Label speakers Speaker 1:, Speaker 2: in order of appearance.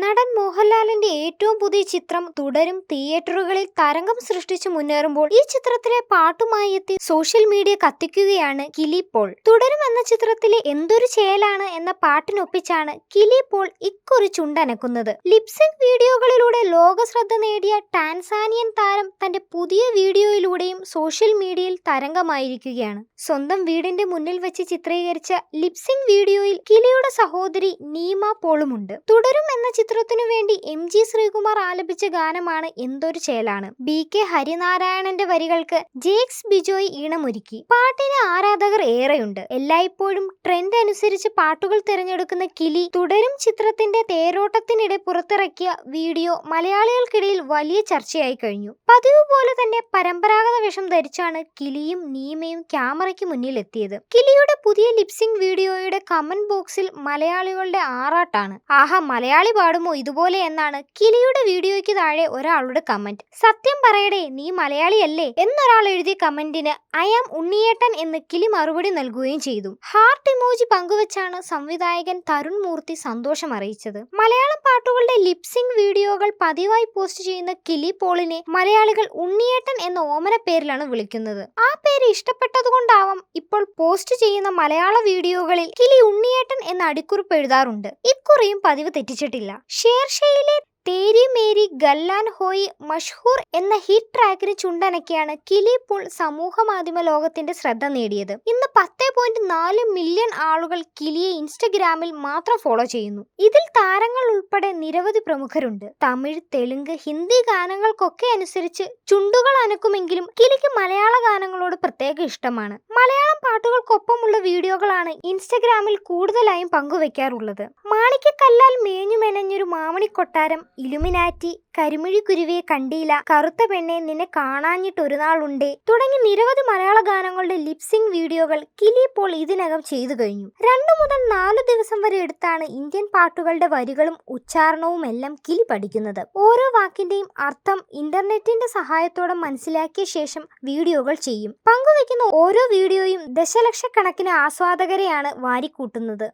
Speaker 1: നടൻ മോഹൻലാലിന്റെ ഏറ്റവും പുതിയ ചിത്രം തുടരും തിയേറ്ററുകളിൽ തരംഗം സൃഷ്ടിച്ചു മുന്നേറുമ്പോൾ ഈ ചിത്രത്തിലെ പാട്ടുമായി എത്തി സോഷ്യൽ മീഡിയ കത്തിക്കുകയാണ് കിലി പോൾ. തുടരും എന്ന ചിത്രത്തിലെ എന്തൊരു ചേലാണ് എന്ന പാട്ടിനൊപ്പിച്ചാണ് കിലി പോൾ ഇക്കുറി ചുണ്ടനക്കുന്നത്. ലിപ്സിംഗ് വീഡിയോകളിലൂടെ ലോക ശ്രദ്ധ നേടിയ ടാൻസാനിയൻ താരം തന്റെ പുതിയ വീഡിയോയിലൂടെയും സോഷ്യൽ മീഡിയയിൽ തരംഗമായിരിക്കുകയാണ്. സ്വന്തം വീടിന്റെ മുന്നിൽ വെച്ച് ചിത്രീകരിച്ച ലിപ്സിംഗ് വീഡിയോയിൽ കിലിയുടെ സഹോദരി നീമ പോളുമുണ്ട്. തുടരും എന്ന ചിത്രത്തിനു വേണ്ടി MG ശ്രീകുമാർ ആലപിച്ച ഗാനമാണ് എന്തൊരു ചേലാണ്. BK ഹരിനാരായണന്റെ വരികൾക്ക് JX ബിജോയ് ഈണമൊരുക്കി. പാട്ടിന് ആരാധകർ ഏറെയുണ്ട്. എല്ലായ്പ്പോഴും ട്രെൻഡ് അനുസരിച്ച് പാട്ടുകൾ തിരഞ്ഞെടുക്കുന്ന കിലി തുടരും ചിത്രത്തിന്റെ തേരോട്ടത്തിനിടെ പുറത്തിറക്കിയ വീഡിയോ മലയാളികൾക്കിടയിൽ വലിയ ചർച്ചയായി കഴിഞ്ഞു. പതിവ് പോലെ തന്നെ പരമ്പരാഗത വേഷം ധരിച്ചാണ് കിലിയും നീമയും ക്യാമറയ്ക്ക് മുന്നിൽ എത്തിയത്. കിലിയുടെ പുതിയ ലിപ്സിംഗ് വീഡിയോയുടെ കമന്റ് ബോക്സിൽ മലയാളികളുടെ ആറാട്ടാണ്. ആഹാ, മലയാളി പാടുമോ ഇതുപോലെ എന്നാണ് കിലിയുടെ വീഡിയോയ്ക്ക് താഴെ ഒരാളുടെ കമന്റ്. സത്യം പറയടേ, നീ മലയാളിയല്ലേ എന്നൊരാൾ എഴുതിയ കമന്റിന് I am ഉണ്ണിയേട്ടൻ എന്ന് കിലി മറുപടി നൽകുകയും ചെയ്തു. ഹാർട്ട് ഇമോജി പങ്കുവച്ചാണ് സംവിധായകൻ തരുൺ മൂർത്തി സന്തോഷം അറിയിച്ചത്. മലയാളം പാട്ടുകളുടെ ലിപ്സിംഗ് വീഡിയോകൾ പതിവായി പോസ്റ്റ് ചെയ്യുന്ന കിലി പോളിനെ മലയാളികൾ ഉണ്ണിയേട്ടൻ എന്ന ഓമന പേരിലാണ് വിളിക്കുന്നത്. ആ പേര് ഇഷ്ടപ്പെട്ടതുകൊണ്ടാവാം ഇപ്പോൾ പോസ്റ്റ് ചെയ്യുന്ന മലയാള വീഡിയോകളിൽ കിലി ഉണ്ണിയേട്ടൻ എന്ന അടിക്കുറിപ്പ് എഴുതാറുണ്ട്. ഇക്കുറിയും പതിവ് തെറ്റിച്ചിട്ടില്ല. ഷേർഷയിലെ തേരി മേരി ഗല്ലാൻ ഹോയി മഷ്ഹൂർ എന്ന ഹിറ്റ് ട്രാക്കിന് ചുണ്ടനക്കിയാണ് കിലി പോൾ സമൂഹ മാധ്യമ ലോകത്തിന്റെ ശ്രദ്ധ നേടിയത്. ഇന്ന് 10.4 മില്യൺ ആളുകൾ കിലിയെ ഇൻസ്റ്റഗ്രാമിൽ മാത്രം ഫോളോ ചെയ്യുന്നു. ഇതിൽ താരങ്ങൾ ഉൾപ്പെടെ നിരവധി പ്രമുഖരുണ്ട്. തമിഴ്, തെലുങ്ക്, ഹിന്ദി ഗാനങ്ങൾക്കൊക്കെ അനുസരിച്ച് ചുണ്ടുകൾ അനക്കുമെങ്കിലും കിലിക്ക് മലയാള ഗാനങ്ങളോട് പ്രത്യേക ഇഷ്ടമാണ്. മലയാളം പാട്ടുകൾക്കൊപ്പമുള്ള വീഡിയോകളാണ് ഇൻസ്റ്റഗ്രാമിൽ കൂടുതലായും പങ്കുവെക്കാറുള്ളത്. മാണിക്യക്കല്ലാൽ മേഞ്ഞു മെനഞ്ഞൊരു മാമണിക്കൊട്ടാരം, ഇലുമിനാറ്റി, കരിമിഴി കുരുവിയെ കണ്ടില്ല, കറുത്ത പെണ്ണെ നിന്നെ കാണാഞ്ഞിട്ട് ഒരു നാളുണ്ടേ തുടങ്ങി നിരവധി മലയാള ഗാനങ്ങളുടെ ലിപ്സിംഗ് വീഡിയോകൾ കിലി പോൾ ഇതിനകം ചെയ്തു കഴിഞ്ഞു. 2 മുതൽ 4 ദിവസം വരെ എടുത്താണ് ഇന്ത്യൻ പാട്ടുകളുടെ വരികളും ഉച്ചാരണവും എല്ലാം കിലി പഠിക്കുന്നത്. ഓരോ വാക്കിന്റെയും അർത്ഥം ഇന്റർനെറ്റിന്റെ സഹായത്തോടെ മനസ്സിലാക്കിയ ശേഷം വീഡിയോകൾ ചെയ്യും. പങ്കുവെക്കുന്ന ഓരോ വീഡിയോയും ദശലക്ഷക്കണക്കിന് ആസ്വാദകരെയാണ് വാരിക്കൂട്ടുന്നത്.